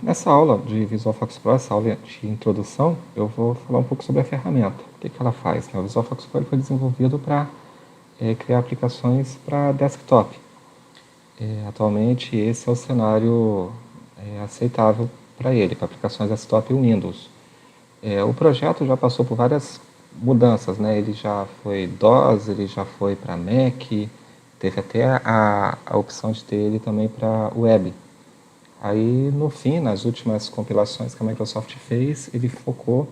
Nessa aula de Visual Fox Pro, essa aula de introdução, eu vou falar um pouco sobre a ferramenta. O que ela faz, né? O Visual Fox Pro foi desenvolvido para criar aplicações para desktop. Atualmente, esse é o cenário aceitável para ele, para aplicações desktop e Windows. O projeto já passou por várias mudanças, né? Ele já foi DOS, ele já foi para Mac, teve até a opção de ter ele também para web. Aí, no fim, nas últimas compilações que a Microsoft fez, ele focou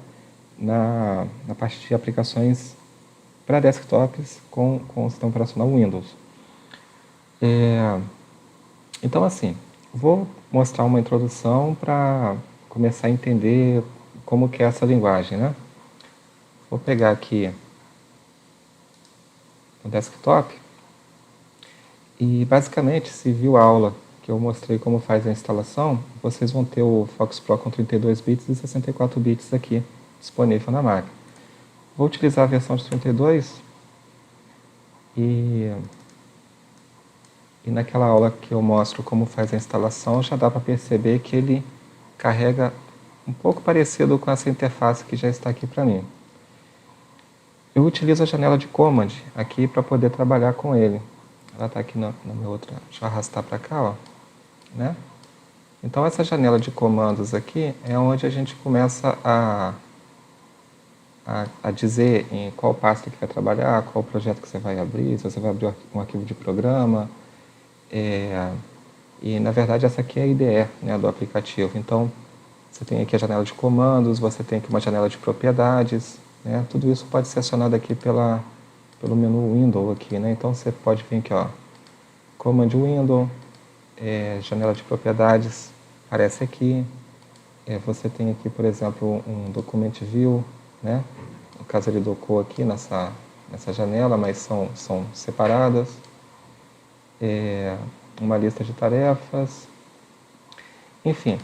na parte de aplicações para desktops com o sistema operacional Windows. Então, assim, vou mostrar uma introdução para começar a entender como que é essa linguagem, né? Vou pegar aqui o desktop e, basicamente, se viu a aula que eu mostrei como faz a instalação, vocês vão ter o Fox Pro com 32 bits e 64 bits aqui disponível na máquina. Vou utilizar a versão de 32 e naquela aula que eu mostro como faz a instalação, já dá para perceber que ele carrega um pouco parecido com essa interface que já está aqui para mim. Eu utilizo a janela de Command aqui para poder trabalhar com ele. Ela está aqui na minha outra. Deixa eu arrastar para cá, ó, né? Então essa janela de comandos aqui é onde a gente começa a dizer em qual pasta que vai trabalhar, qual projeto que você vai abrir, se você vai abrir um arquivo de programa. E na verdade essa aqui é a IDE, né, do aplicativo. Então você tem aqui a janela de comandos, você tem aqui uma janela de propriedades, né? Tudo isso pode ser acionado aqui pelo menu Window aqui, né? Então você pode vir aqui, ó, Command Window, janela de propriedades, aparece aqui. Você tem aqui, por exemplo, um Document View, né? No caso ele docou aqui nessa janela, mas são separadas. Uma lista de tarefas. Enfim,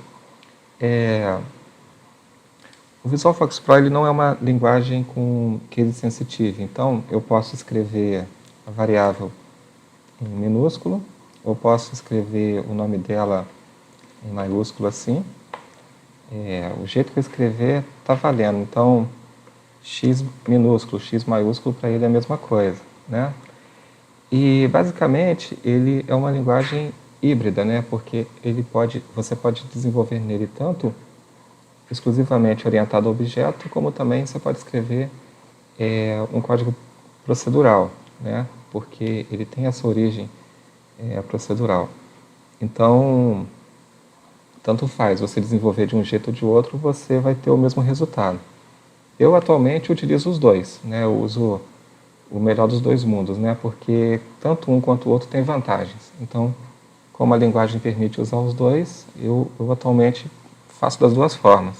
o Visual Fox Pro ele não é uma linguagem com case sensitive, então eu posso escrever a variável em minúsculo, eu posso escrever o nome dela em maiúsculo assim. O jeito que eu escrever está valendo, então x minúsculo, x maiúsculo para ele é a mesma coisa, né? E basicamente ele é uma linguagem híbrida, né? Porque você pode desenvolver nele tanto exclusivamente orientado a objeto, como também você pode escrever um código procedural, né? Porque ele tem essa origem procedural. Então, tanto faz, você desenvolver de um jeito ou de outro, você vai ter o mesmo resultado. Eu atualmente utilizo os dois, né? Eu uso o melhor dos dois mundos, né? Porque tanto um quanto o outro tem vantagens. Então, como a linguagem permite usar os dois, eu atualmente faço das duas formas.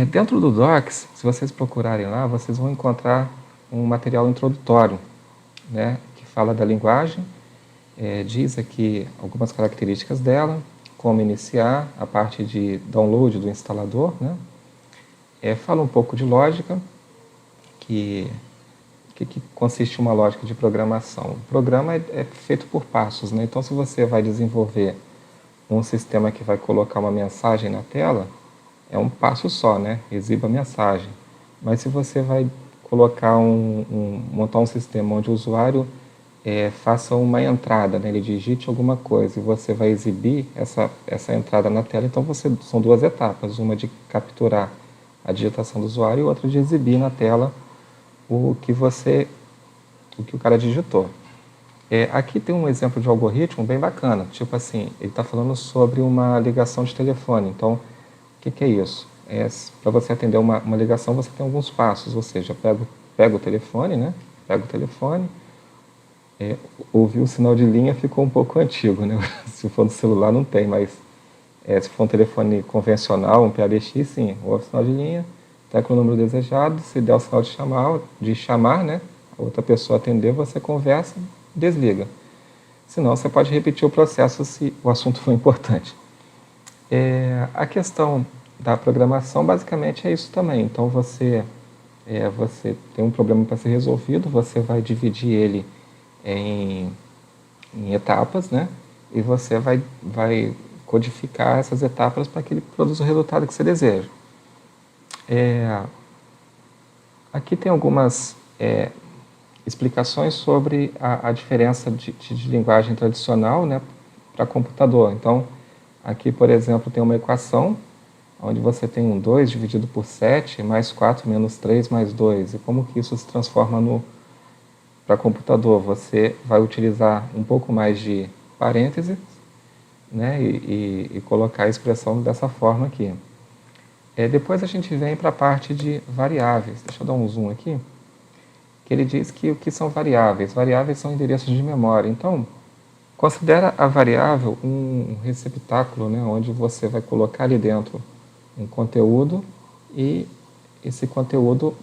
Dentro do Docs, se vocês procurarem lá, vocês vão encontrar um material introdutório, né? Que fala da linguagem, diz aqui algumas características dela, como iniciar, a parte de download do instalador, né? Fala um pouco de lógica, que consiste uma lógica de programação. O programa é feito por passos, né? Então, se você vai desenvolver um sistema que vai colocar uma mensagem na tela, é um passo só, né? Exiba a mensagem. Mas se você vai colocar montar um sistema onde o usuário faça uma entrada, né? Ele digite alguma coisa e você vai exibir essa entrada na tela, então são duas etapas, uma de capturar a digitação do usuário e outra de exibir na tela o que o cara digitou. Aqui tem um exemplo de algoritmo bem bacana, tipo assim, ele está falando sobre uma ligação de telefone. Então, o que é isso? Para você atender uma ligação, você tem alguns passos, ou seja, pega o telefone, né? Pega o telefone, ouvir o sinal de linha ficou um pouco antigo, né? Se for no celular não tem, mas se for um telefone convencional, um PABX, sim, ouve o sinal de linha, tecla o número desejado, se der o sinal de chamar, né? A outra pessoa atender, você conversa, desliga. Senão, você pode repetir o processo se o assunto for importante. A questão da programação, basicamente, é isso também. Então, você tem um problema para ser resolvido, você vai dividir ele em etapas, né? E você vai codificar essas etapas para que ele produza o resultado que você deseja. Aqui tem algumas explicações sobre a diferença de linguagem tradicional, né, para computador. Então, aqui, por exemplo, tem uma equação onde você tem um 2 dividido por 7, mais 4 menos 3 mais 2. E como que isso se transforma para computador? Você vai utilizar um pouco mais de parênteses, né, e colocar a expressão dessa forma aqui. Depois a gente vem para a parte de variáveis. Deixa eu dar um zoom aqui. Que ele diz que o que são variáveis? Variáveis são endereços de memória. Então, considera a variável um receptáculo, né, onde você vai colocar ali dentro um conteúdo e esse conteúdo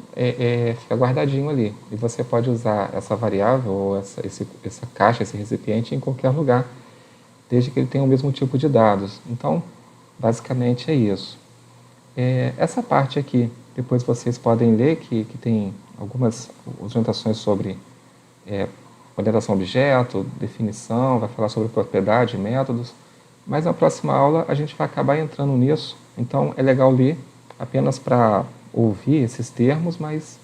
fica guardadinho ali. E você pode usar essa variável ou essa caixa, esse recipiente em qualquer lugar, desde que ele tenha o mesmo tipo de dados. Então, basicamente é isso. Essa parte aqui, depois vocês podem ler que tem algumas orientações sobre orientação a objeto, definição, vai falar sobre propriedade, métodos, mas na próxima aula a gente vai acabar entrando nisso. Então é legal ler apenas para ouvir esses termos, mas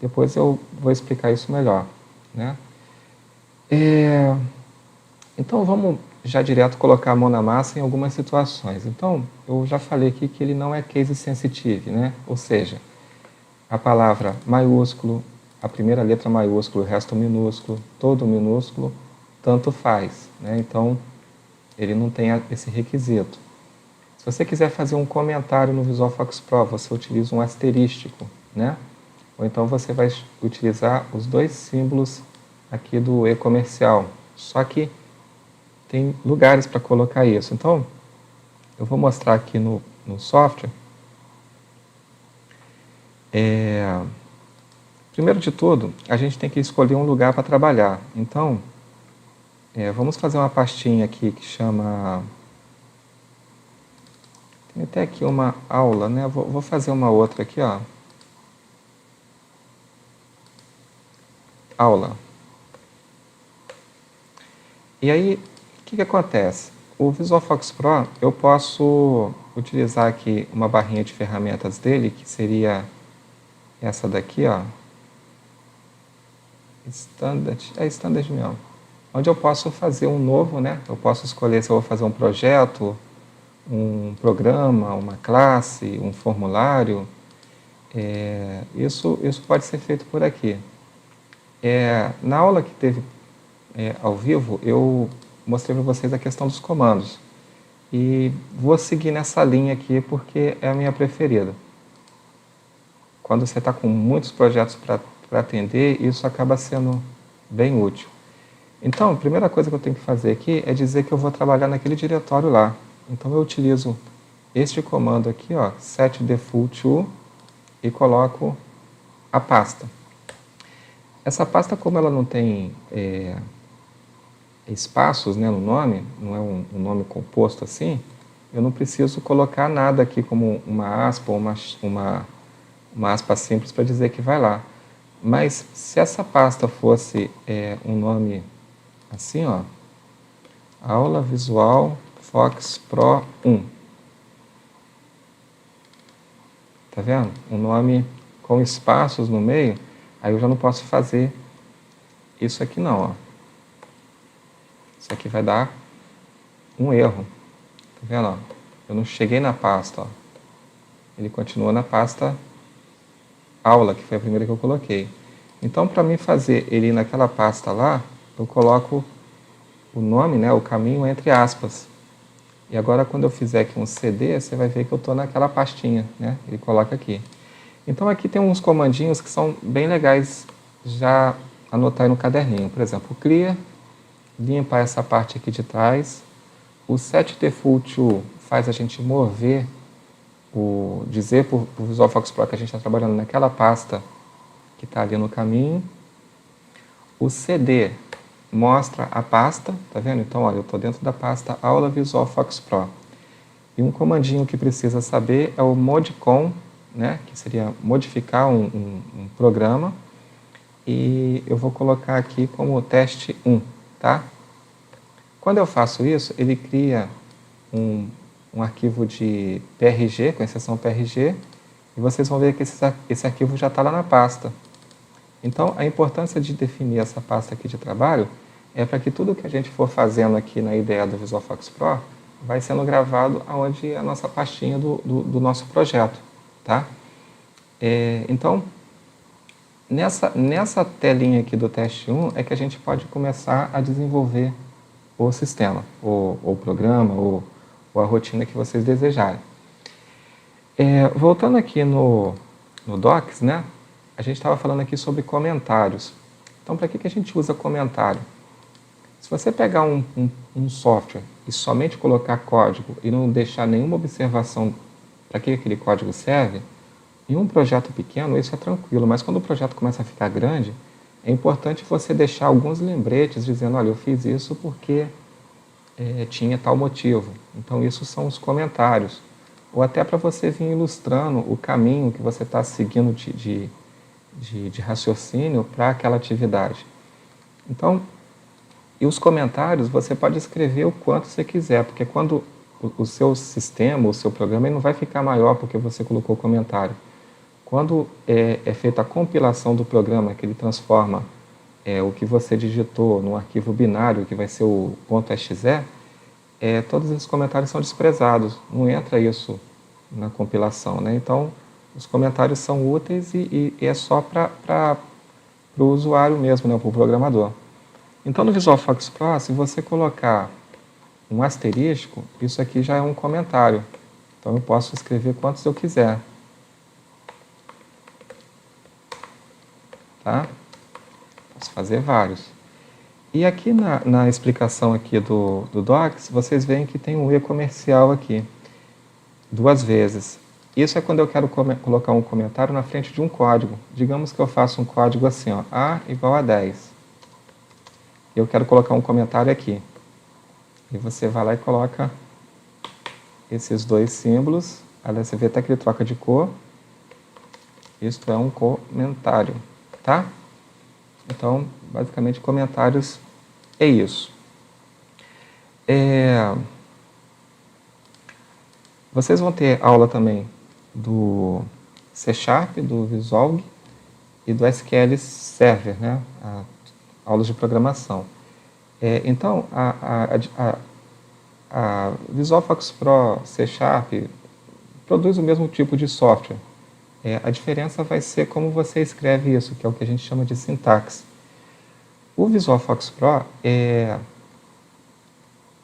depois eu vou explicar isso melhor, né? Então vamos já direto colocar a mão na massa em algumas situações. Então, eu já falei aqui que ele não é case sensitive, né? Ou seja, a palavra maiúsculo, a primeira letra maiúsculo, o resto minúsculo, todo minúsculo, tanto faz, né? Então, ele não tem esse requisito. Se você quiser fazer um comentário no Visual Focus Pro, você utiliza um asterístico, né? Ou então você vai utilizar os dois símbolos aqui do e-comercial. Só que tem lugares para colocar isso. Então, eu vou mostrar aqui no software. Primeiro de tudo, a gente tem que escolher um lugar para trabalhar. Então, vamos fazer uma pastinha aqui que chama... Tem até aqui uma aula, né? Vou fazer uma outra aqui, ó. Aula. E aí, o que acontece? O Visual Focus Pro, eu posso utilizar aqui uma barrinha de ferramentas dele, que seria essa daqui, ó. Standard, Standard mesmo. Onde eu posso fazer um novo, né? Eu posso escolher se eu vou fazer um projeto, um programa, uma classe, um formulário. Isso pode ser feito por aqui. Na aula que teve ao vivo, eu mostrei para vocês a questão dos comandos. E vou seguir nessa linha aqui porque é a minha preferida. Quando você está com muitos projetos para atender, isso acaba sendo bem útil. Então, a primeira coisa que eu tenho que fazer aqui é dizer que eu vou trabalhar naquele diretório lá. Então, eu utilizo este comando aqui, ó, set default to, e coloco a pasta. Essa pasta, como ela não tem espaços, né, no nome, não é um nome composto assim, eu não preciso colocar nada aqui como uma aspa ou uma aspa simples para dizer que vai lá. Mas se essa pasta fosse um nome assim, ó, Aula Visual Focus Pro 1. Tá vendo? Um nome com espaços no meio, aí eu já não posso fazer isso aqui não, ó. Isso aqui vai dar um erro. Tá vendo, ó? Eu não cheguei na pasta, ó. Ele continua na pasta aula, que foi a primeira que eu coloquei. Então, para mim fazer ele ir naquela pasta lá, eu coloco o nome, né, o caminho entre aspas. E agora, quando eu fizer aqui um CD, você vai ver que eu estou naquela pastinha, né? Ele coloca aqui. Então, aqui tem uns comandinhos que são bem legais já anotar aí no caderninho. Por exemplo, clear, limpa essa parte aqui de trás. O set default to faz a gente mover, dizer para o Visual Focus Pro que a gente está trabalhando naquela pasta que está ali no caminho. O CD mostra a pasta, tá vendo? Então, olha, eu estou dentro da pasta Aula Visual Focus Pro. E um comandinho que precisa saber é o modcon, né? Que seria modificar um programa. E eu vou colocar aqui como teste 1, tá? Quando eu faço isso, ele cria um arquivo de PRG, com exceção PRG, e vocês vão ver que esse arquivo já está lá na pasta. Então, a importância de definir essa pasta aqui de trabalho é para que tudo que a gente for fazendo aqui na IDE do VisualFox Pro vai sendo gravado aonde é a nossa pastinha do nosso projeto, tá? Então, nessa telinha aqui do teste 1 é que a gente pode começar a desenvolver o sistema, ou o programa, ou a rotina que vocês desejarem. Voltando aqui no Docs, né? A gente estava falando aqui sobre comentários. Então, para que a gente usa comentário? Se você pegar um software e somente colocar código e não deixar nenhuma observação para que aquele código serve, em um projeto pequeno isso é tranquilo, mas quando o projeto começa a ficar grande, é importante você deixar alguns lembretes dizendo, olha, eu fiz isso porque tinha tal motivo. Então, isso são os comentários. Ou até para você vir ilustrando o caminho que você está seguindo de raciocínio para aquela atividade. Então, e os comentários você pode escrever o quanto você quiser, porque quando o seu sistema, o seu programa, ele não vai ficar maior porque você colocou comentário. Quando é feita a compilação do programa, que ele transforma o que você digitou num arquivo binário, que vai ser o .exe, todos esses comentários são desprezados, não entra isso na compilação, né? Então, os comentários são úteis e é só para o usuário mesmo, né? Para o programador. Então, no VisualFox Pro, se você colocar um asterisco, isso aqui já é um comentário. Então, eu posso escrever quantos eu quiser. Tá? Posso fazer vários. E aqui na explicação aqui do Docs, vocês veem que tem um E comercial aqui, 2 vezes. Isso é quando eu quero colocar um comentário na frente de um código. Digamos que eu faço um código assim, ó, A igual a 10. Eu quero colocar um comentário aqui. E você vai lá e coloca esses 2 símbolos. Aliás, você vê até que ele troca de cor. Isto é um comentário, tá? Então, basicamente, comentários é isso. Vocês vão ter aula também do C#, do Visualg e do SQL Server, né? Aulas de programação. Então, a VisualFox Pro C# produz o mesmo tipo de software. A diferença vai ser como você escreve isso, que é o que a gente chama de sintaxe. O VisualFox Pro,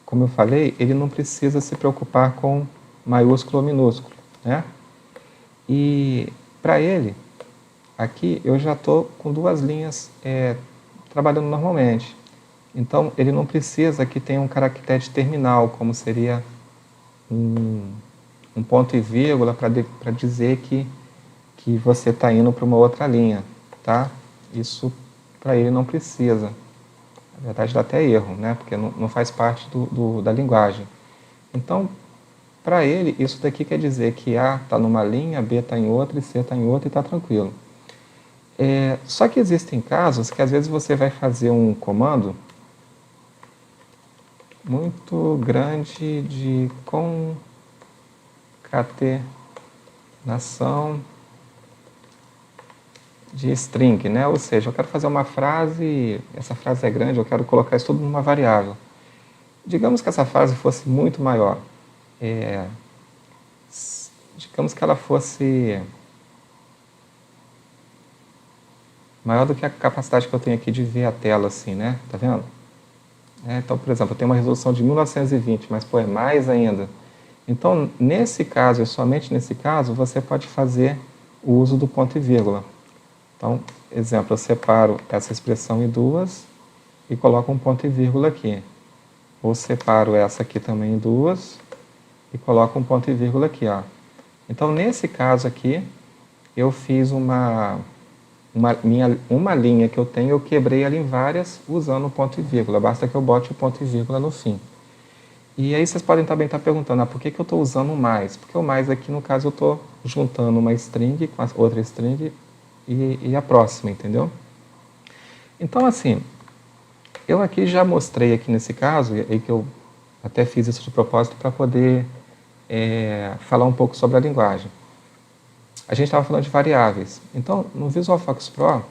como eu falei, ele não precisa se preocupar com maiúsculo ou minúsculo, né? E para ele, aqui eu já estou com 2 linhas trabalhando normalmente. Então, ele não precisa que tenha um caractere terminal, como seria um ponto e vírgula para dizer que você está indo para uma outra linha, tá? Isso para ele não precisa. Na verdade, dá até erro, né? Porque não faz parte da linguagem. Então, para ele, isso daqui quer dizer que A está numa linha, B está em outra e C está em outra e está tranquilo. Só que existem casos que às vezes você vai fazer um comando muito grande de concatenação de string, né? Ou seja, eu quero fazer uma frase, essa frase é grande, eu quero colocar isso tudo numa variável. Digamos que essa frase fosse muito maior. Digamos que ela fosse maior do que a capacidade que eu tenho aqui de ver a tela assim, né? Tá vendo? Então, por exemplo, eu tenho uma resolução de 1920, mas é mais ainda. Então, nesse caso, e somente nesse caso, você pode fazer o uso do ponto e vírgula. Então, exemplo, eu separo essa expressão em 2 e coloco um ponto e vírgula aqui. Ou separo essa aqui também em 2 e coloco um ponto e vírgula aqui, ó. Então, nesse caso aqui, eu fiz uma linha que eu tenho, eu quebrei ela em várias usando o ponto e vírgula. Basta que eu bote o ponto e vírgula no fim. E aí vocês podem também estar perguntando, por que eu estou usando mais? Porque o mais aqui, no caso, eu estou juntando uma string com a outra string e a próxima, entendeu? Então, assim, eu aqui já mostrei aqui nesse caso, aí que eu Até fiz isso de propósito para poder falar um pouco sobre a linguagem. A gente estava falando de variáveis. Então, no Visual Focus Pro,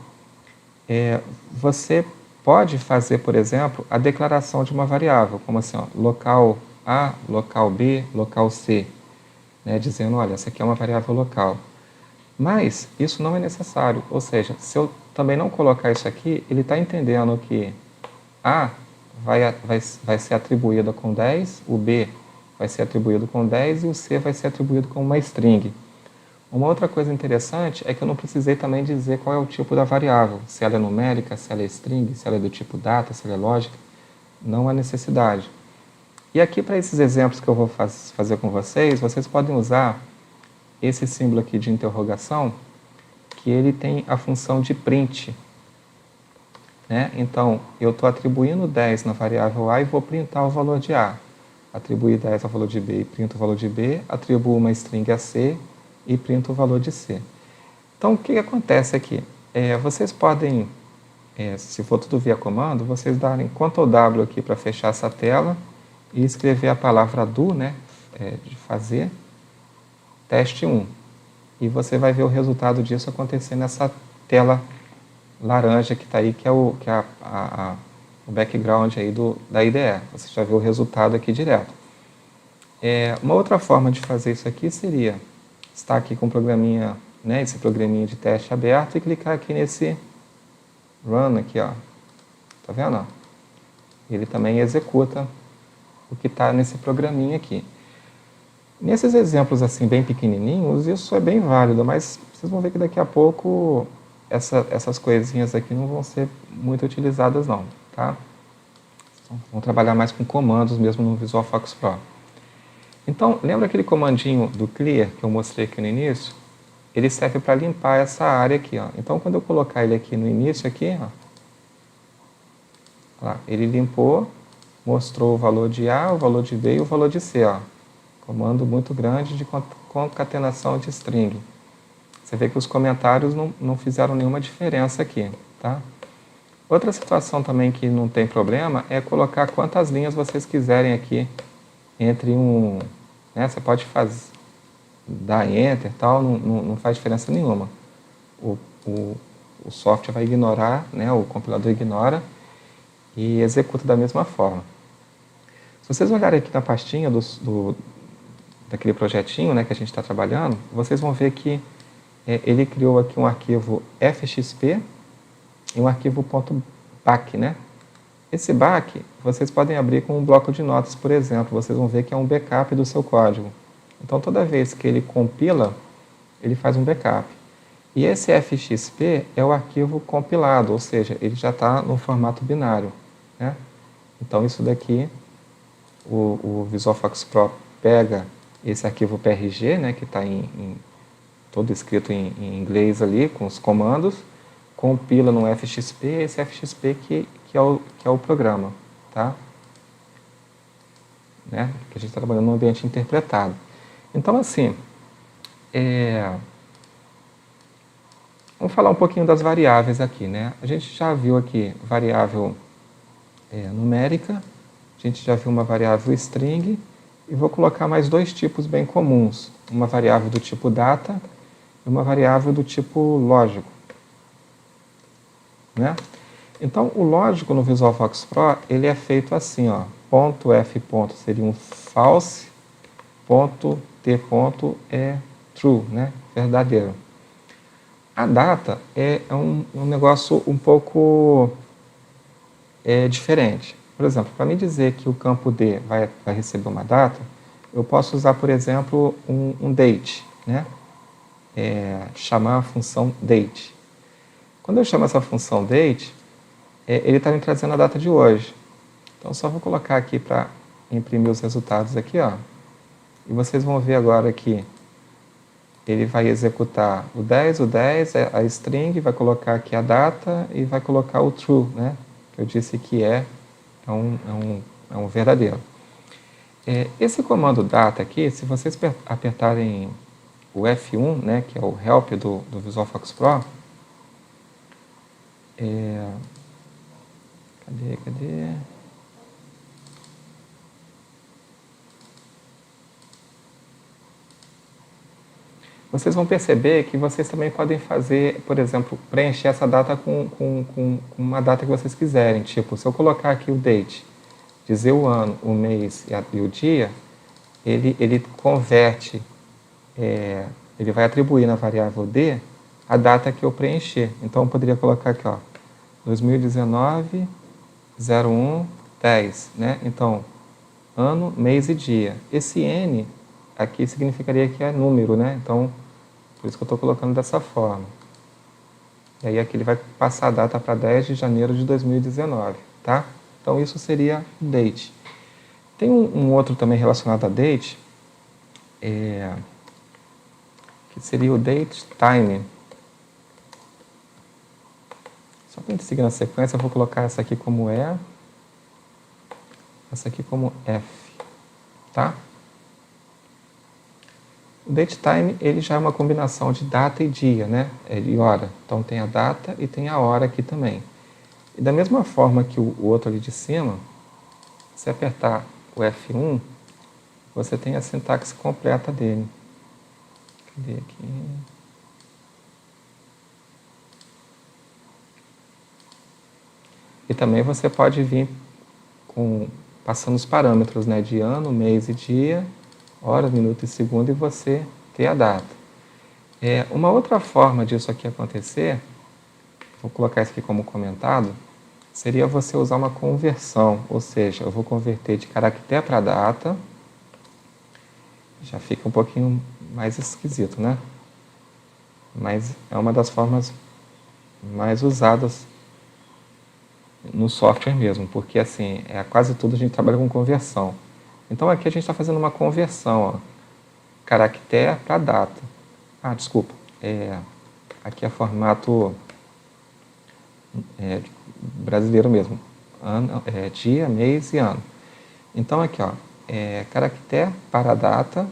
você pode fazer, por exemplo, a declaração de uma variável, como assim, ó, local A, local B, local C, né, dizendo, olha, essa aqui é uma variável local. Mas isso não é necessário, ou seja, se eu também não colocar isso aqui, ele está entendendo que A vai ser atribuído com 10, o B vai ser atribuído com 10 e o C vai ser atribuído com uma string. Uma outra coisa interessante é que eu não precisei também dizer qual é o tipo da variável, se ela é numérica, se ela é string, se ela é do tipo data, se ela é lógica, não há necessidade. E aqui para esses exemplos que eu vou fazer com vocês podem usar esse símbolo aqui de interrogação, que ele tem a função de print. Né? Então, eu estou atribuindo 10 na variável A e vou printar o valor de A. Atribuir 10 ao valor de B e printo o valor de B, atribuo uma string a C e printo o valor de C. Então, o que acontece aqui? Vocês podem, se for tudo via comando, vocês darem Ctrl W aqui para fechar essa tela e escrever a palavra do, né, de fazer, teste 1. E você vai ver o resultado disso acontecer nessa tela laranja que está aí, que é o background aí da IDE. Você já vê o resultado aqui direto. Uma outra forma de fazer isso aqui seria estar aqui com o programinha, né, esse programinha de teste aberto e clicar aqui nesse Run aqui, ó. Tá vendo? Ele também executa o que está nesse programinha aqui. Nesses exemplos assim bem pequenininhos, isso é bem válido, mas vocês vão ver que daqui a pouco essas coisinhas aqui não vão ser muito utilizadas não, tá? Então, vão trabalhar mais com comandos mesmo no Visual Focus Pro. Então, lembra aquele comandinho do clear que eu mostrei aqui no início? Ele serve para limpar essa área aqui, ó. Então, quando eu colocar ele aqui no início, aqui, ó, lá, ele limpou, mostrou o valor de A, o valor de B e o valor de C, ó. Comando muito grande de concatenação de string. Você vê que os comentários não fizeram nenhuma diferença aqui, tá? Outra situação também que não tem problema é colocar quantas linhas vocês quiserem aqui entre né, você pode dar Enter e tal, não faz diferença nenhuma. O software vai ignorar, né, o compilador ignora e executa da mesma forma. Se vocês olharem aqui na pastinha daquele projetinho, né, que a gente está trabalhando, vocês vão ver que ele criou aqui um arquivo fxp e um arquivo .back, né? Esse back vocês podem abrir com um bloco de notas, por exemplo. Vocês vão ver que é um backup do seu código. Então, toda vez que ele compila, ele faz um backup. E esse fxp é o arquivo compilado, ou seja, ele já está no formato binário, né? Então, isso daqui, o Visual Focus Pro pega esse arquivo PRG, né, que está todo escrito em inglês ali, com os comandos, compila no fxp, esse fxp que é o programa, tá? Né? Que a gente está trabalhando no ambiente interpretado. Então, assim, vamos falar um pouquinho das variáveis aqui, né? A gente já viu aqui variável numérica, a gente já viu uma variável string, e vou colocar mais dois tipos bem comuns, uma variável do tipo data e uma variável do tipo lógico, né? Então, o lógico no Visual Focus Pro, ele é feito assim, ó, ponto .f ponto seria um false, ponto .t ponto é true, né, verdadeiro. A data é um negócio um pouco diferente. Por exemplo, para me dizer que o campo D vai receber uma data, eu posso usar, por exemplo, um date, né? Chamar a função date. Quando eu chamo essa função date, ele está me trazendo a data de hoje. Então, só vou colocar aqui para imprimir os resultados aqui, ó. E vocês vão ver agora que ele vai executar o 10, a string, vai colocar aqui a data e vai colocar o true, né? Que eu disse que é um verdadeiro. Esse comando data aqui, se vocês apertarem o F1, né, que é o help do Visual Focus Pro, cadê? vocês vão perceber que vocês também podem fazer, por exemplo, preencher essa data com uma data que vocês quiserem. Tipo, se eu colocar aqui o date, dizer o ano, o mês e o dia, ele converte, ele vai atribuir na variável D a data que eu preencher. Então, eu poderia colocar aqui, ó, 2019, 01, 10, né? Então, ano, mês e dia. Esse N aqui significaria que é número, né? Então, por isso que eu estou colocando dessa forma. E aí aqui ele vai passar a data para 10 de janeiro de 2019, tá? Então, isso seria date. Tem um outro também relacionado a date, que seria o date time. Só para a gente seguir na sequência, eu vou colocar essa aqui como E, essa aqui como F, tá? O date time, ele já é uma combinação de data e dia, né? E hora. Então, tem a data e tem a hora aqui também. E da mesma forma que o outro ali de cima, se apertar o F1, você tem a sintaxe completa dele. Cadê aqui? E também você pode vir passando os parâmetros, né, de ano, mês e dia, hora, minuto e segundo, e você ter a data. Uma outra forma disso aqui acontecer, vou colocar isso aqui como comentado, seria você usar uma conversão, ou seja, eu vou converter de caractere para data, já fica um pouquinho mais esquisito, né? Mas é uma das formas mais usadas no software mesmo, porque assim, quase tudo a gente trabalha com conversão. Então aqui a gente está fazendo uma conversão, ó, caractere para data. Ah, desculpa, aqui é formato brasileiro mesmo, ano, dia, mês e ano. Então aqui, ó, caractere para data.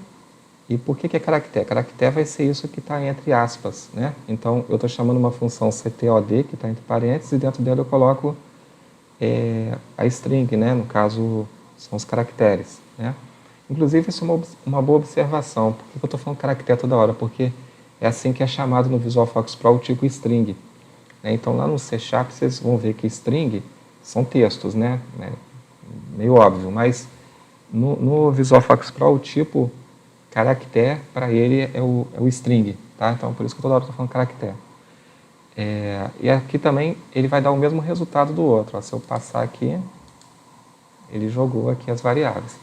E por que é caractere? Caractere vai ser isso que está entre aspas, né? Então eu estou chamando uma função ctod, que está entre parênteses, e dentro dela eu coloco a string, né? No caso, são os caracteres, né? Inclusive, isso é uma boa observação. Por que eu estou falando caractere toda hora? Porque é assim que é chamado no Visual Focus Pro o tipo string. Então, lá no C# vocês vão ver que string são textos, né? Meio óbvio, mas no Visual Focus Pro o tipo caractere, para ele, é o string, tá? Então, por isso que toda hora eu estou falando caractere. E aqui também ele vai dar o mesmo resultado do outro. Ó, se eu passar aqui, ele jogou aqui as variáveis.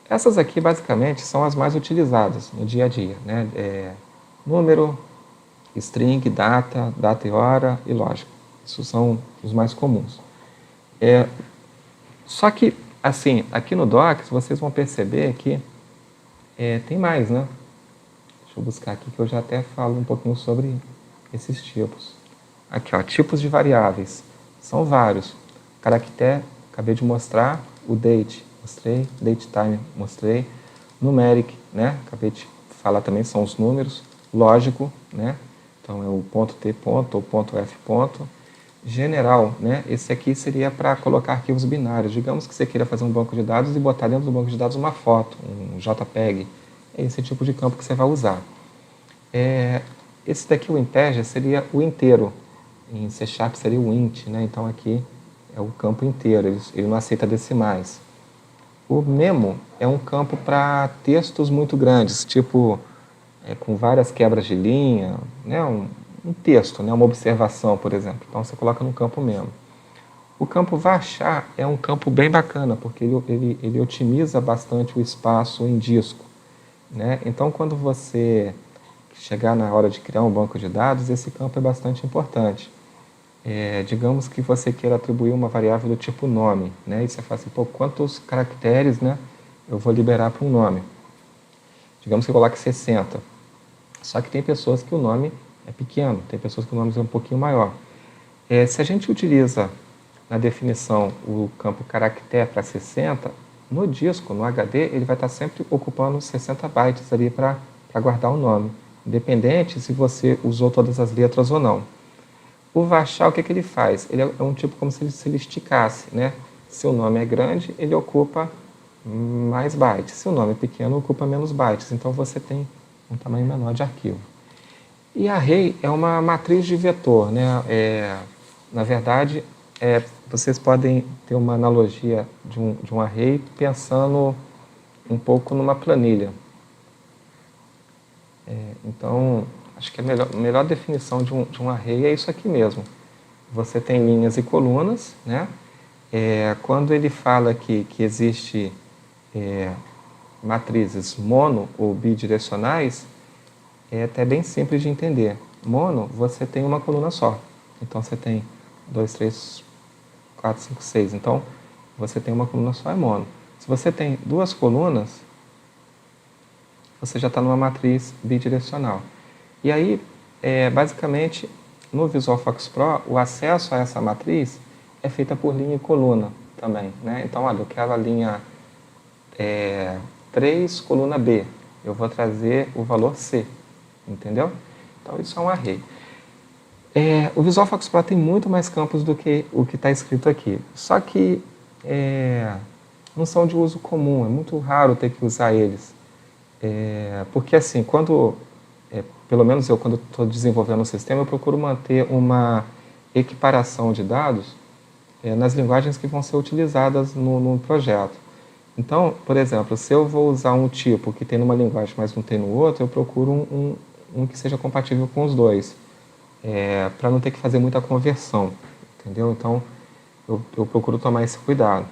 Essas aqui, basicamente, são as mais utilizadas no dia a dia, né? Número, string, data, data e hora e lógico. Isso são os mais comuns. Só que, assim, aqui no Docs, vocês vão perceber que tem mais, né? Deixa eu buscar aqui que eu já até falo um pouquinho sobre esses tipos. Aqui, ó, tipos de variáveis. São vários. Caractere, acabei de mostrar. O date, mostrei. Date time, mostrei. Numeric, né? Acabei de falar também, são os números. Lógico, né? Então, é o ponto T ponto ou ponto F ponto. General, né? Esse aqui seria para colocar arquivos binários. Digamos que você queira fazer um banco de dados e botar dentro do banco de dados uma foto, um JPEG. É esse tipo de campo que você vai usar. Esse daqui, o integer, seria o inteiro. Em C# seria o int, né? Então aqui é o campo inteiro, ele não aceita decimais. O memo é um campo para textos muito grandes, tipo com várias quebras de linha, né? Um texto, né? Uma observação, por exemplo. Então você coloca no campo memo. O campo varchar é um campo bem bacana, porque ele otimiza bastante o espaço em disco, né? Então quando você chegar na hora de criar um banco de dados, esse campo é bastante importante. Digamos que você queira atribuir uma variável do tipo nome, né? E você fala assim, pô, quantos caracteres, né, eu vou liberar para um nome? Digamos que eu coloque 60. Só que tem pessoas que o nome é pequeno, tem pessoas que o nome é um pouquinho maior. Se a gente utiliza na definição o campo caractere para 60, no disco, no HD, ele vai estar sempre ocupando 60 bytes ali para guardar o nome, independente se você usou todas as letras ou não. O varchar, o que ele faz? Ele é um tipo como se ele esticasse, né? Se o nome é grande, ele ocupa mais bytes. Se o nome é pequeno, ocupa menos bytes. Então, você tem um tamanho menor de arquivo. E array é uma matriz de vetor, né? Na verdade, vocês podem ter uma analogia de um array pensando um pouco numa planilha. Então, acho que a melhor definição de um array é isso aqui mesmo. Você tem linhas e colunas, né? Quando ele fala que existe matrizes mono ou bidirecionais, é até bem simples de entender. Mono, você tem uma coluna só. Então, você tem 2, 3, 4, 5, 6. Então, você tem uma coluna só, é mono. Se você tem duas colunas, você já está numa matriz bidirecional. E aí, basicamente, no Visual Focus Pro, o acesso a essa matriz é feita por linha e coluna também, né? Então, olha, eu quero a linha 3, coluna B. Eu vou trazer o valor C, entendeu? Então, isso é um array. O Visual Focus Pro tem muito mais campos do que o que está escrito aqui. Só que não são de uso comum, é muito raro ter que usar eles. Porque assim, pelo menos eu, quando estou desenvolvendo um sistema, eu procuro manter uma equiparação de dados nas linguagens que vão ser utilizadas no projeto. Então, por exemplo, se eu vou usar um tipo que tem numa linguagem, mas não tem no outro, eu procuro um que seja compatível com os dois, para não ter que fazer muita conversão, entendeu? Então, eu procuro tomar esse cuidado.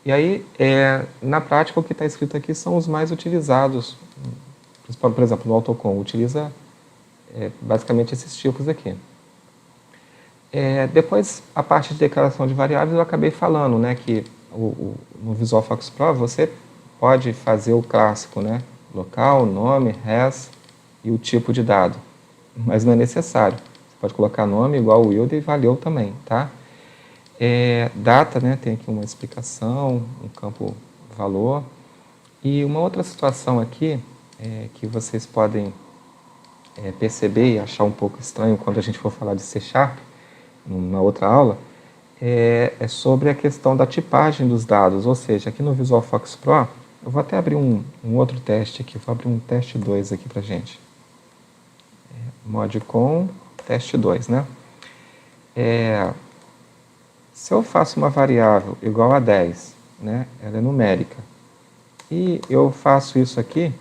E aí, na prática, o que está escrito aqui são os mais utilizados. Por exemplo, no AutoCon, utiliza basicamente esses tipos aqui. Depois, a parte de declaração de variáveis, eu acabei falando, né, que no Visual Focus Pro você pode fazer o clássico, né, local, nome, res e o tipo de dado. Mas não é necessário. Você pode colocar nome igual o yield e valeu também, tá? Data, né, tem aqui uma explicação, um campo valor. E uma outra situação aqui, que vocês podem perceber e achar um pouco estranho quando a gente for falar de C#, numa outra aula, é sobre a questão da tipagem dos dados. Ou seja, aqui no Visual Focus Pro, eu vou até abrir um outro teste aqui, vou abrir um teste 2 aqui pra gente. Modcon, teste 2, né? Se eu faço uma variável igual a 10, né, ela é numérica, e eu faço isso aqui,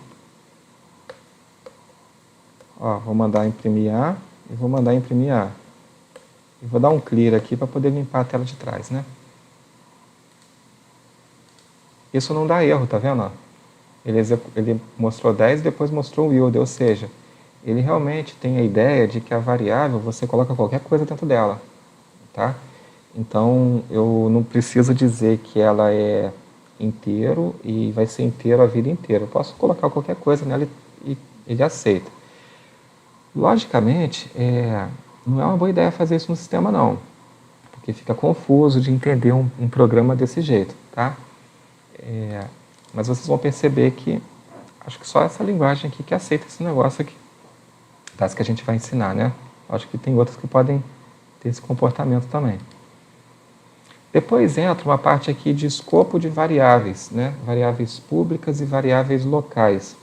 vou mandar imprimir A e vou mandar imprimir A. E vou dar um clear aqui para poder limpar a tela de trás, né? Isso não dá erro, tá vendo? Ele mostrou 10 e depois mostrou o yield, ou seja, ele realmente tem a ideia de que a variável você coloca qualquer coisa dentro dela, tá? Então, eu não preciso dizer que ela é inteiro e vai ser inteiro a vida inteira. Eu posso colocar qualquer coisa nela e ele aceita. Logicamente, não é uma boa ideia fazer isso no sistema, não. Porque fica confuso de entender um programa desse jeito, tá? Mas vocês vão perceber que acho que só essa linguagem aqui que aceita esse negócio aqui. Das que a gente vai ensinar, né? Acho que tem outras que podem ter esse comportamento também. Depois entra uma parte aqui de escopo de variáveis, né? Variáveis públicas e variáveis locais.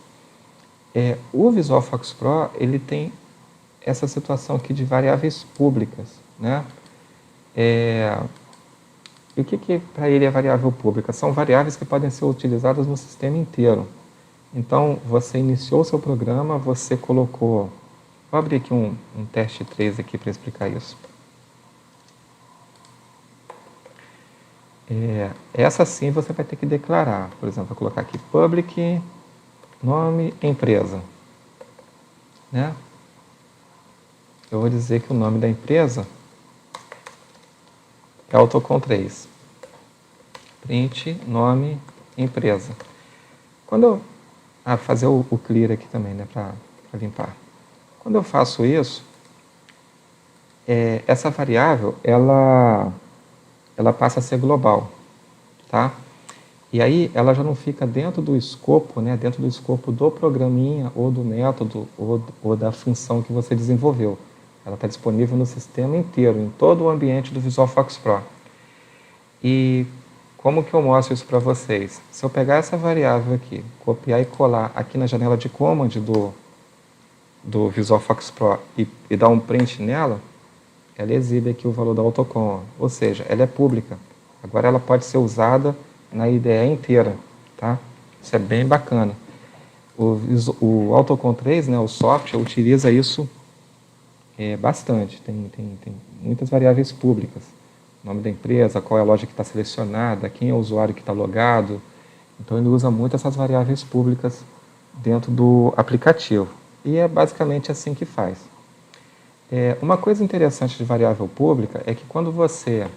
O Visual Focus Pro, ele tem essa situação aqui de variáveis públicas, né? E o que para ele é variável pública? São variáveis que podem ser utilizadas no sistema inteiro. Então, você iniciou o seu programa, você colocou... Vou abrir aqui um teste 3 aqui para explicar isso. Essa sim você vai ter que declarar. Por exemplo, vou colocar aqui public, nome, empresa. Né? Eu vou dizer que o nome da empresa é AutoCon 3. Print, nome, empresa. Quando eu... fazer o clear aqui também, né, para limpar. Quando eu faço isso, essa variável, ela passa a ser global, tá? E aí ela já não fica dentro do escopo, né, dentro do escopo do programinha ou do método ou da função que você desenvolveu. Ela está disponível no sistema inteiro, em todo o ambiente do Visual Focus Pro. E como que eu mostro isso para vocês? Se eu pegar essa variável aqui, copiar e colar aqui na janela de command do Visual Fox Pro e dar um print nela, ela exibe aqui o valor da AutoCon, ou seja, ela é pública. Agora ela pode ser usada na IDE inteira, tá? Isso é bem bacana. O AutoCon 3, né, o software, utiliza isso bastante. Tem muitas variáveis públicas. O nome da empresa, qual é a loja que está selecionada, quem é o usuário que está logado. Então ele usa muito essas variáveis públicas dentro do aplicativo. E é basicamente assim que faz. Uma coisa interessante de variável pública é que quando você...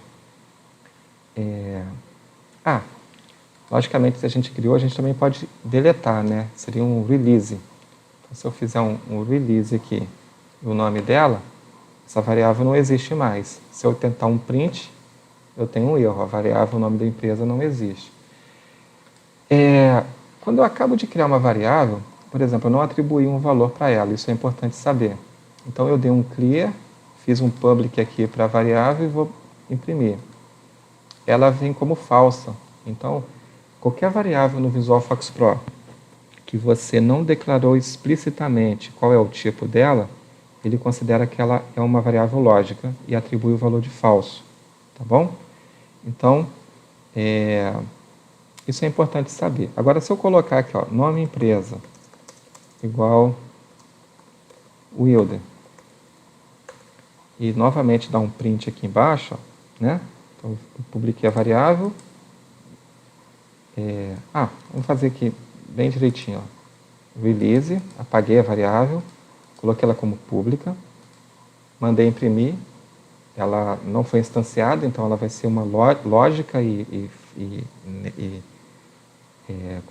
logicamente, se a gente criou, a gente também pode deletar, né? Seria um release. Então, se eu fizer um release aqui, o nome dela, essa variável não existe mais. Se eu tentar um print, eu tenho um erro. A variável, o nome da empresa, não existe. Quando eu acabo de criar uma variável, por exemplo, eu não atribuí um valor para ela. Isso é importante saber. Então, eu dei um clear, fiz um public aqui para a variável e vou imprimir. Ela vem como falsa. Então, qualquer variável no Visual Fox Pro que você não declarou explicitamente qual é o tipo dela, ele considera que ela é uma variável lógica e atribui o valor de falso. Tá bom? Então, isso é importante saber. Agora, se eu colocar aqui, ó, nome empresa igual Wilder, e novamente dar um print aqui embaixo, ó, né? Então, eu publiquei a variável. Vamos fazer aqui bem direitinho. Ó. Release, apaguei a variável, coloquei ela como pública, mandei imprimir, ela não foi instanciada, então ela vai ser uma lógica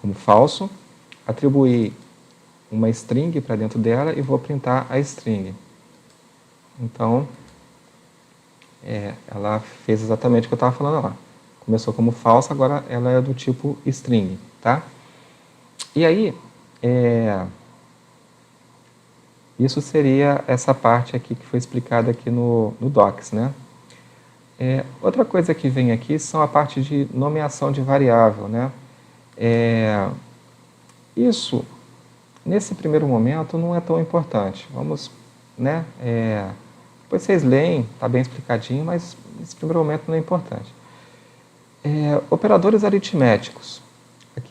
como falso. Atribuí uma string para dentro dela e vou printar a string. Então, ela fez exatamente o que eu estava falando lá. Começou como falsa, agora ela é do tipo string, tá? E aí, isso seria essa parte aqui que foi explicada aqui no Docs, né? Outra coisa que vem aqui são a parte de nomeação de variável, né? Isso, nesse primeiro momento, não é tão importante. Vamos, né? Depois vocês leem, está bem explicadinho, mas nesse primeiro momento não é importante. Operadores aritméticos.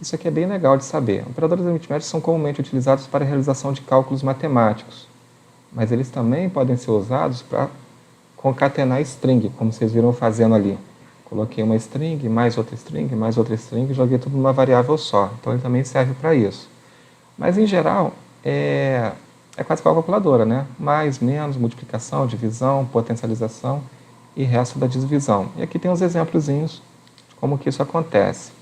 Isso aqui é bem legal de saber. Operadores aritméticos são comumente utilizados para a realização de cálculos matemáticos, mas eles também podem ser usados para concatenar string, como vocês viram fazendo ali. Coloquei uma string, mais outra string, joguei tudo numa variável só. Então ele também serve para isso. Mas em geral, é quase igual a calculadora, né? Mais, menos, multiplicação, divisão, potencialização e resto da divisão. E aqui tem uns exemplozinhos de como que isso acontece.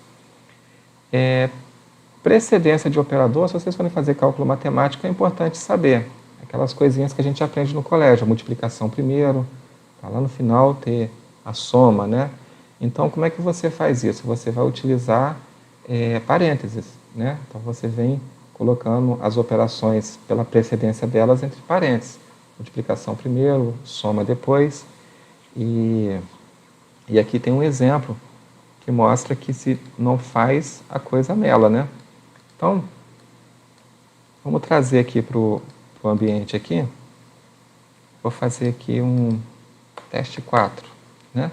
Precedência de operador, se vocês forem fazer cálculo matemático, é importante saber. Aquelas coisinhas que a gente aprende no colégio, a multiplicação primeiro, para lá no final ter a soma, né? Então, como é que você faz isso? Você vai utilizar parênteses, né? Então, você vem colocando as operações pela precedência delas entre parênteses. Multiplicação primeiro, soma depois. E aqui tem um exemplo que mostra que se não faz, a coisa mela, né? Então, vamos trazer aqui para o ambiente aqui. Vou fazer aqui um teste 4, né?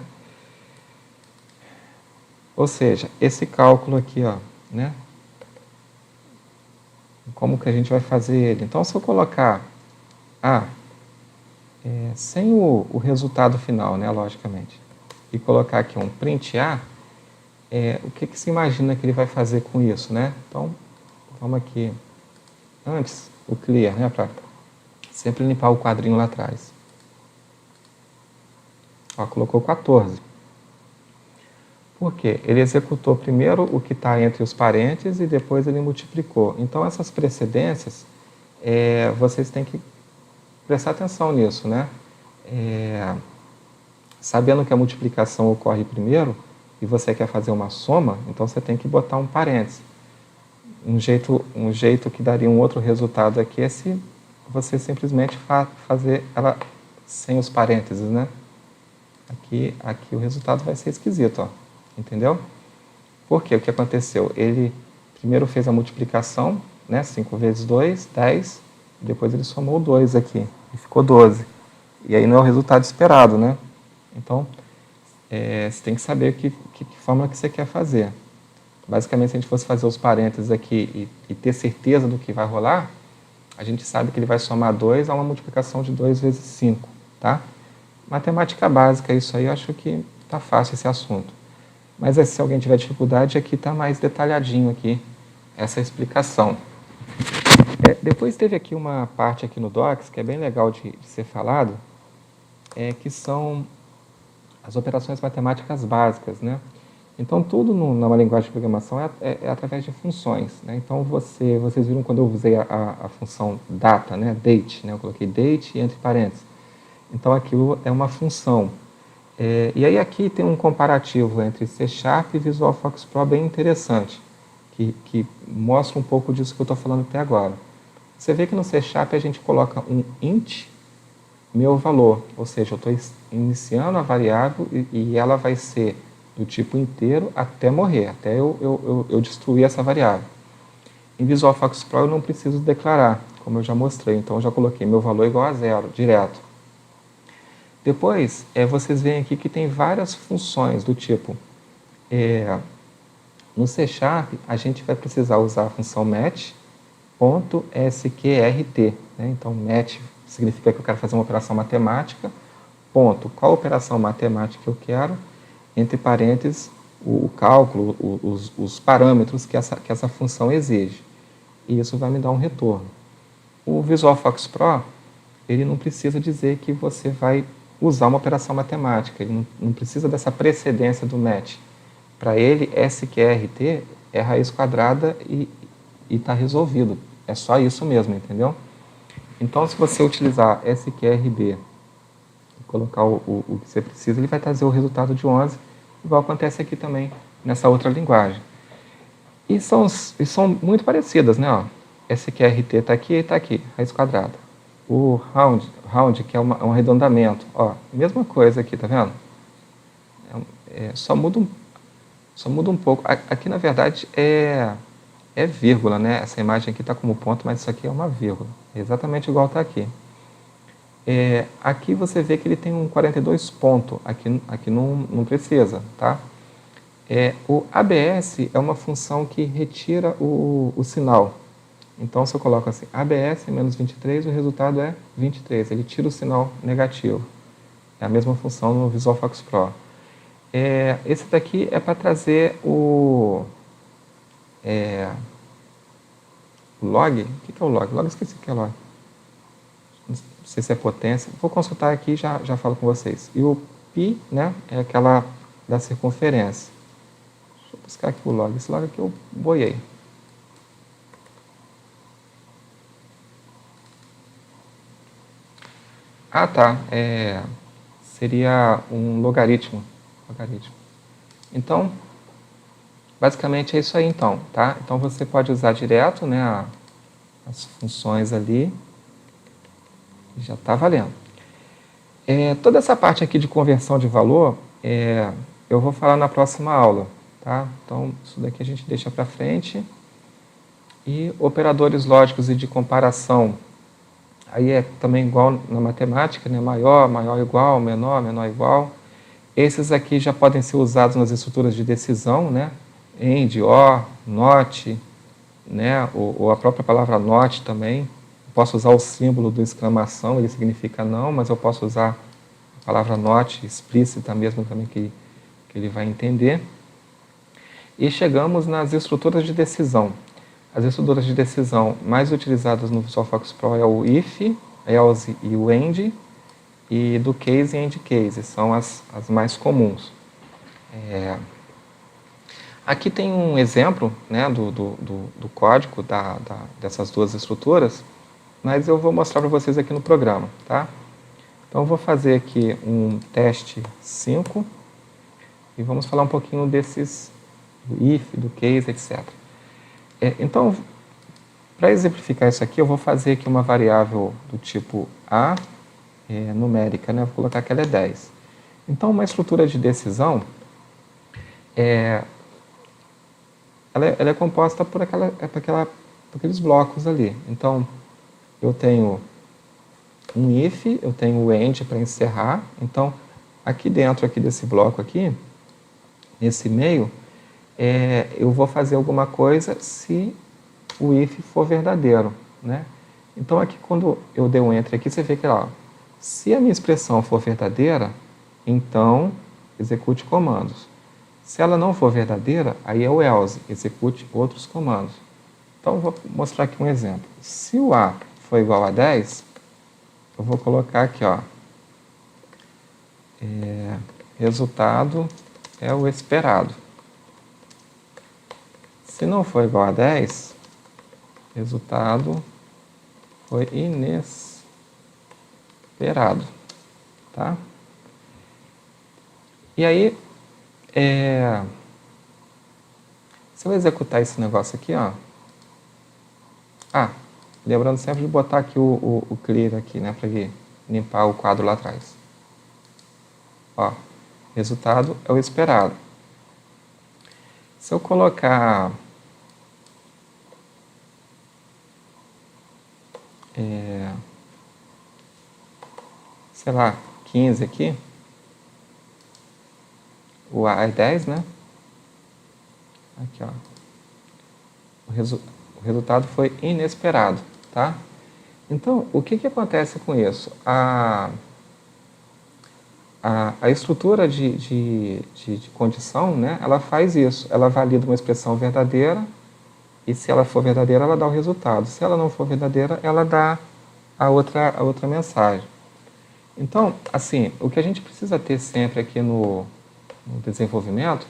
Ou seja, esse cálculo aqui, ó, né? Como que a gente vai fazer ele? Então, se eu colocar sem o resultado final, né, logicamente, e colocar aqui um print A, o que se imagina que ele vai fazer com isso, né? Então, vamos aqui, antes, o clear, né, para sempre limpar o quadrinho lá atrás. Ó, colocou 14. Por quê? Ele executou primeiro o que está entre os parênteses e depois ele multiplicou. Então, essas precedências, vocês têm que prestar atenção nisso, né? Sabendo que a multiplicação ocorre primeiro, e você quer fazer uma soma, então você tem que botar um parênteses. Um jeito que daria um outro resultado aqui é se você simplesmente fazer ela sem os parênteses, né? Aqui o resultado vai ser esquisito, ó. Entendeu? Por quê? O que aconteceu? Ele primeiro fez a multiplicação, né? 5 vezes 2, 10. depois ele somou 2 aqui, e ficou 12. E aí não é o resultado esperado, né? Então, você tem que saber que fórmula que você quer fazer. Basicamente, se a gente fosse fazer os parênteses aqui e ter certeza do que vai rolar, a gente sabe que ele vai somar 2 a uma multiplicação de 2 vezes 5, tá? Matemática básica, isso aí, eu acho que está fácil esse assunto. Mas se alguém tiver dificuldade, aqui está mais detalhadinho aqui, essa explicação. Depois teve aqui uma parte aqui no Docs, que é bem legal de ser falado, que são as operações matemáticas básicas, né? Então, tudo numa linguagem de programação é através de funções, né? Então, vocês viram quando eu usei a função data, né? Date, né? Eu coloquei date entre parênteses. Então, aquilo é uma função. E aí aqui tem um comparativo entre C# e Visual Fox Pro bem interessante, que mostra um pouco disso que eu estou falando até agora. Você vê que no C# a gente coloca um int meu valor, ou seja, eu estou iniciando a variável e ela vai ser do tipo inteiro até morrer, até eu destruir essa variável. Em Visual Fox Pro eu não preciso declarar, como eu já mostrei, então eu já coloquei meu valor igual a 0, direto. Depois, vocês veem aqui que tem várias funções do tipo, no C# a gente vai precisar usar a função match.sqrt, né? Então, match significa que eu quero fazer uma operação matemática, ponto, qual operação matemática eu quero, entre parênteses, o cálculo, os parâmetros que essa função exige. E isso vai me dar um retorno. O Visual Fox Pro, ele não precisa dizer que você vai usar uma operação matemática, ele não precisa dessa precedência do match. Para ele, SQRT é raiz quadrada e está resolvido. É só isso mesmo, entendeu? Então, se você utilizar SQRB e colocar o que você precisa, ele vai trazer o resultado de 11, igual acontece aqui também, nessa outra linguagem. E são muito parecidas, né? Ó, SQRT está aqui e está aqui, raiz quadrada. O round, que é um arredondamento, ó, mesma coisa aqui, tá vendo? Só muda um pouco. Aqui, na verdade, é vírgula, né? Essa imagem aqui está como ponto, mas isso aqui é uma vírgula. É exatamente igual está aqui. Aqui você vê que ele tem um 42 ponto, aqui não precisa, tá? O ABS é uma função que retira o sinal. Então, se eu coloco assim, ABS menos 23, o resultado é 23. Ele tira o sinal negativo. É a mesma função no Visual Fox Pro. Esse daqui é para trazer o log. O que é o log? Log, esqueci o que é log. Não sei se é potência. Vou consultar aqui e já falo com vocês. E o π, né, é aquela da circunferência. Deixa eu buscar aqui o log. Esse log aqui eu boiei. Ah, tá. Seria um logaritmo. Então, basicamente é isso aí, então, tá? Então, você pode usar direto, né, as funções ali. Já está valendo. Toda essa parte aqui de conversão de valor, eu vou falar na próxima aula, tá? Então, isso daqui a gente deixa para frente. E operadores lógicos e de comparação. Aí é também igual na matemática, né? Maior, maior igual, menor, menor igual. Esses aqui já podem ser usados nas estruturas de decisão, né? AND, OR, NOT, né? Ou a própria palavra NOT também. Posso usar o símbolo do exclamação, ele significa não, mas eu posso usar a palavra not explícita mesmo também que ele vai entender. E chegamos nas estruturas de decisão. As estruturas de decisão mais utilizadas no Visual Fox Pro é o if, else e o end, e do case e end case, são as mais comuns. Aqui tem um exemplo, né, do código dessas duas estruturas, mas eu vou mostrar para vocês aqui no programa, tá? Então, eu vou fazer aqui um teste 5 e vamos falar um pouquinho desses, do if, do case, etc. Então, para exemplificar isso aqui, eu vou fazer aqui uma variável do tipo A, numérica, né? Vou colocar que ela é 10. Então, uma estrutura de decisão, ela é composta por aqueles blocos ali. Então, eu tenho um if, eu tenho o end para encerrar. Então, aqui dentro aqui desse bloco aqui, nesse meio, eu vou fazer alguma coisa se o if for verdadeiro, né? Então, aqui quando eu dei um enter aqui, você vê que, ó, se a minha expressão for verdadeira, então execute comandos. Se ela não for verdadeira, aí é o else, execute outros comandos. Então, eu vou mostrar aqui um exemplo. Se o A for igual a 10, eu vou colocar aqui, ó, resultado é o esperado. Se não for igual a 10, resultado foi inesperado, tá? E aí, se eu executar esse negócio aqui, ó, lembrando sempre de botar aqui o clear aqui, né, para ele limpar o quadro lá atrás. Ó, resultado é o esperado. Se eu colocar sei lá, 15 aqui, o A é 10, né? Aqui, ó. O resultado foi inesperado, tá? Então, o que acontece com isso? A estrutura de condição, né, ela faz isso. Ela valida uma expressão verdadeira e, se ela for verdadeira, ela dá o resultado. Se ela não for verdadeira, ela dá a outra mensagem. Então, assim, o que a gente precisa ter sempre aqui no desenvolvimento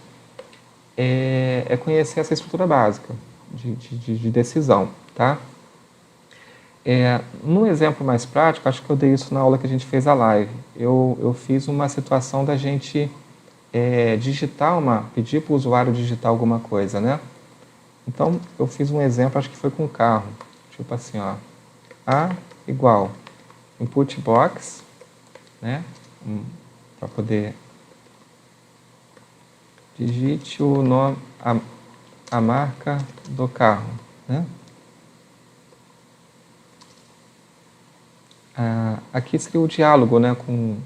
é conhecer essa estrutura básica de decisão, tá? No exemplo mais prático, acho que eu dei isso na aula que a gente fez a live. Eu fiz uma situação da gente pedir para o usuário digitar alguma coisa, né? Então, eu fiz um exemplo, acho que foi com carro. Tipo assim, ó, A igual input box, né? Para poder digite o nome, a marca do carro, né? Aqui seria o diálogo, né, com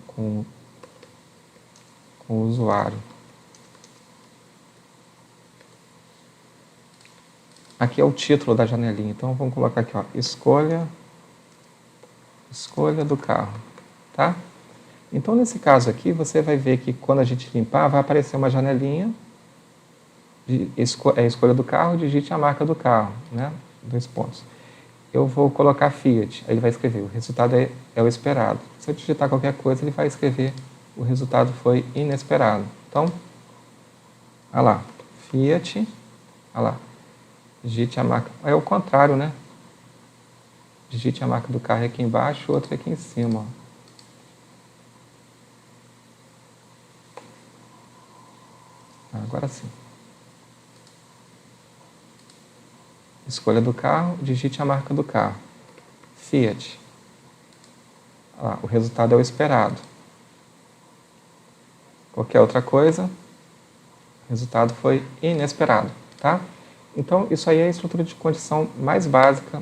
o usuário. Aqui é o título da janelinha, então vamos colocar aqui, ó, escolha do carro, tá? Então, nesse caso aqui, você vai ver que quando a gente limpar, vai aparecer uma janelinha de escolha do carro, digite a marca do carro, né? 2 pontos. Eu vou colocar Fiat, aí ele vai escrever, o resultado é o esperado. Se eu digitar qualquer coisa, ele vai escrever, o resultado foi inesperado. Então, olha lá, Fiat, olha lá, digite a marca, é o contrário, né? Digite a marca do carro aqui embaixo, outra aqui em cima, ó. Agora sim. Escolha do carro, digite a marca do carro. Fiat. O resultado é o esperado. Qualquer outra coisa, o resultado foi inesperado, tá? Então, isso aí é a estrutura de condição mais básica,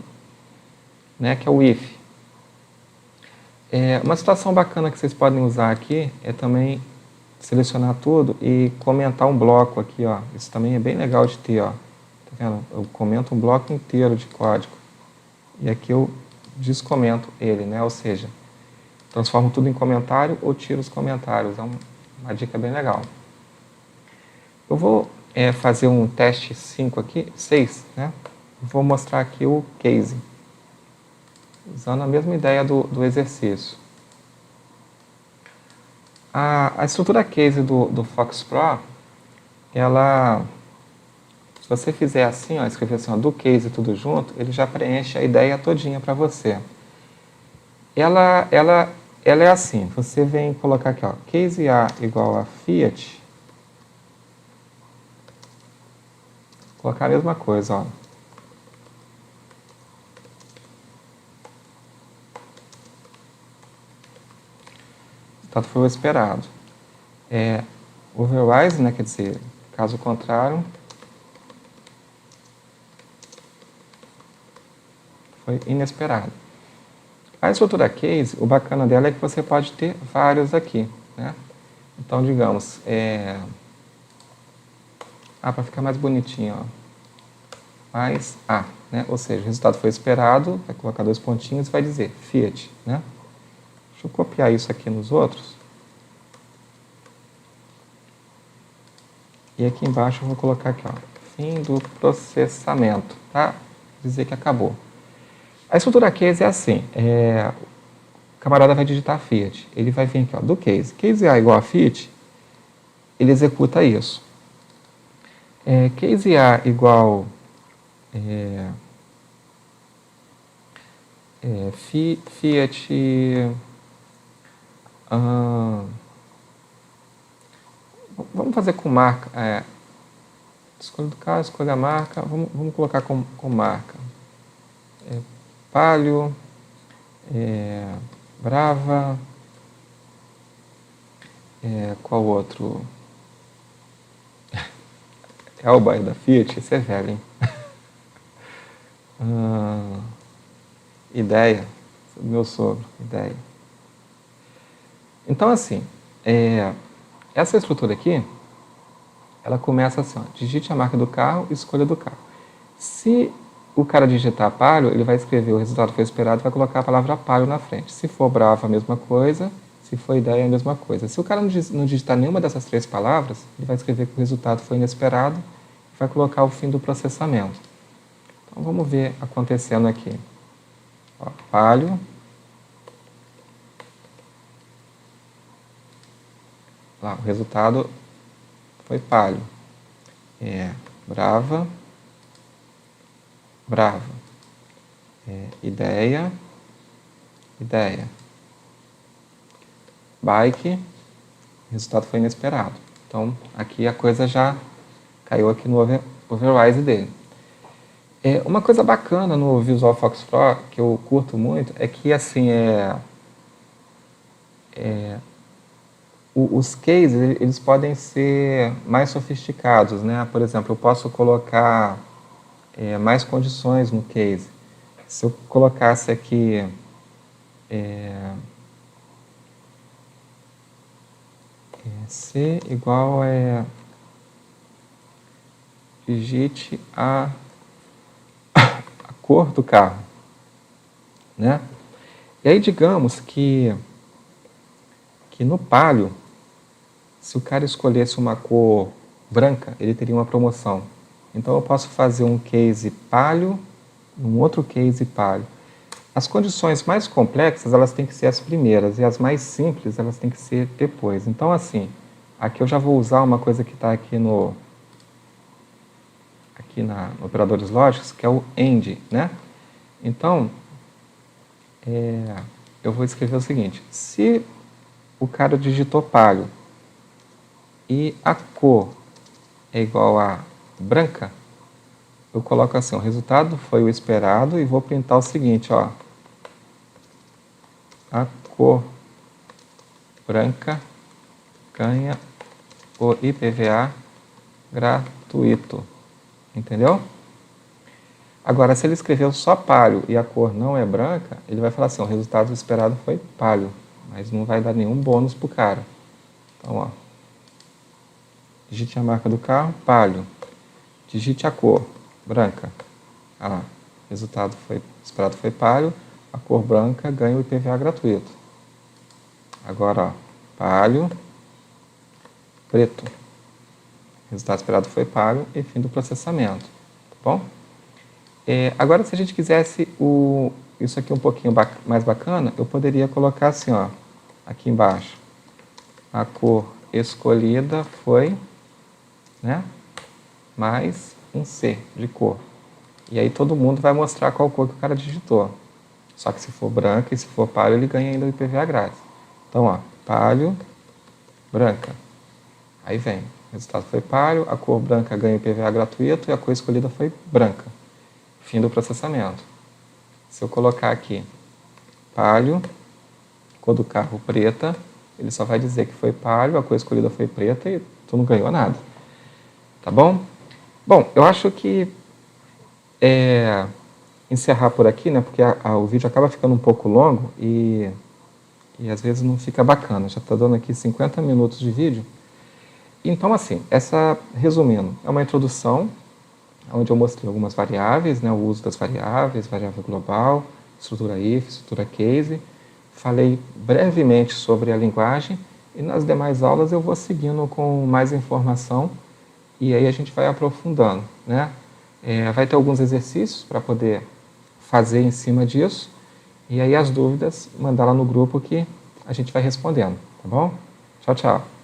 né, que é o if. Uma situação bacana que vocês podem usar aqui é também selecionar tudo e comentar um bloco aqui, ó. Isso também é bem legal de ter, ó. Tá vendo? Eu comento um bloco inteiro de código. E aqui eu descomento ele, né? Ou seja, transformo tudo em comentário ou tiro os comentários. É uma dica bem legal. Eu vou fazer um teste 5 aqui, 6, né? Vou mostrar aqui o case, usando a mesma ideia do exercício. A estrutura case do Fox Pro, ela, se você fizer assim, ó, escrever assim, ó, do case tudo junto, ele já preenche a ideia todinha para você. Ela é assim, você vem colocar aqui, ó, case A igual a Fiat, colocar a mesma coisa, ó. Tanto foi o esperado. Otherwise, né, quer dizer, caso contrário, foi inesperado. A estrutura case, o bacana dela é que você pode ter vários aqui, né? Então, digamos, para ficar mais bonitinho, ó, mais A, né? Ou seja, o resultado foi esperado, vai colocar 2 pontinhos e vai dizer Fiat, né? Deixa eu copiar isso aqui nos outros. E aqui embaixo eu vou colocar aqui, ó, fim do processamento, tá? Dizer que acabou. A estrutura case é assim, o camarada vai digitar Fiat, ele vai vir aqui, ó, do case A igual a Fiat, ele executa isso. Case A igual Fiat vamos fazer com marca, escolha do carro, escolha a marca, vamos colocar com marca, Palio, Brava, qual outro? É o bairro da Fiat, esse é velho, hein? Ideia, meu sogro, ideia. Então, assim, essa estrutura aqui, ela começa assim, ó, digite a marca do carro, escolha do carro. Se o cara digitar Palio, ele vai escrever o resultado foi esperado e vai colocar a palavra Palio na frente. Se for Brava, a mesma coisa. Se for ideia, a mesma coisa. Se o cara não digitar nenhuma dessas 3 palavras, ele vai escrever que o resultado foi inesperado e vai colocar o fim do processamento. Então, vamos ver acontecendo aqui. Ó, Palio. Lá, o resultado foi Palio. Brava. Brava. Ideia. Ideia. Bike. O resultado foi inesperado. Então, aqui a coisa já caiu aqui no override dele. Uma coisa bacana no Visual Fox Pro, que eu curto muito, é que, assim, os cases, eles podem ser mais sofisticados, né? Por exemplo, eu posso colocar mais condições no case. Se eu colocasse aqui C igual digite a cor do carro, né? E aí, digamos que no Palio, se o cara escolhesse uma cor branca, ele teria uma promoção. Então, eu posso fazer um case Palio, um outro case Palio. As condições mais complexas, elas têm que ser as primeiras, e as mais simples, elas têm que ser depois. Então, assim, aqui eu já vou usar uma coisa que está aqui no operadores lógicos, que é o AND, né? Então, eu vou escrever o seguinte: se o cara digitou Palio e a cor é igual a branca, eu coloco assim, o resultado foi o esperado e vou printar o seguinte, ó, a cor branca ganha o IPVA gratuito, entendeu? Agora, se ele escreveu só Palio e a cor não é branca, ele vai falar assim, o resultado esperado foi Palio, mas não vai dar nenhum bônus pro cara. Então, ó, digite a marca do carro, Palio, digite a cor, branca. Ah, resultado esperado foi Palio, a cor branca ganha o IPVA gratuito. Agora, ó, Palio, preto. Resultado esperado foi Palio e fim do processamento. Tá bom? Agora, se a gente quisesse isso aqui um pouquinho mais bacana, eu poderia colocar assim, ó, aqui embaixo. A cor escolhida foi, né, mais um C de cor. E aí todo mundo vai mostrar qual cor que o cara digitou. Só que se for branca e se for Palio, ele ganha ainda o IPVA grátis. Então, ó, Palio, branca. Aí vem, o resultado foi Palio, a cor branca ganha o IPVA gratuito e a cor escolhida foi branca. Fim do processamento. Se eu colocar aqui Palio, cor do carro preta, ele só vai dizer que foi Palio, a cor escolhida foi preta e tu não ganhou nada. Tá bom? Bom, eu acho que encerrar por aqui, né, porque o vídeo acaba ficando um pouco longo e às vezes não fica bacana. Já está dando aqui 50 minutos de vídeo. Então, assim, resumindo, é uma introdução onde eu mostrei algumas variáveis, né, o uso das variáveis, variável global, estrutura if, estrutura case. Falei brevemente sobre a linguagem e nas demais aulas eu vou seguindo com mais informação e aí a gente vai aprofundando, né? Vai ter alguns exercícios para poder fazer em cima disso e aí as dúvidas mandar lá no grupo que a gente vai respondendo, tá bom? Tchau, tchau.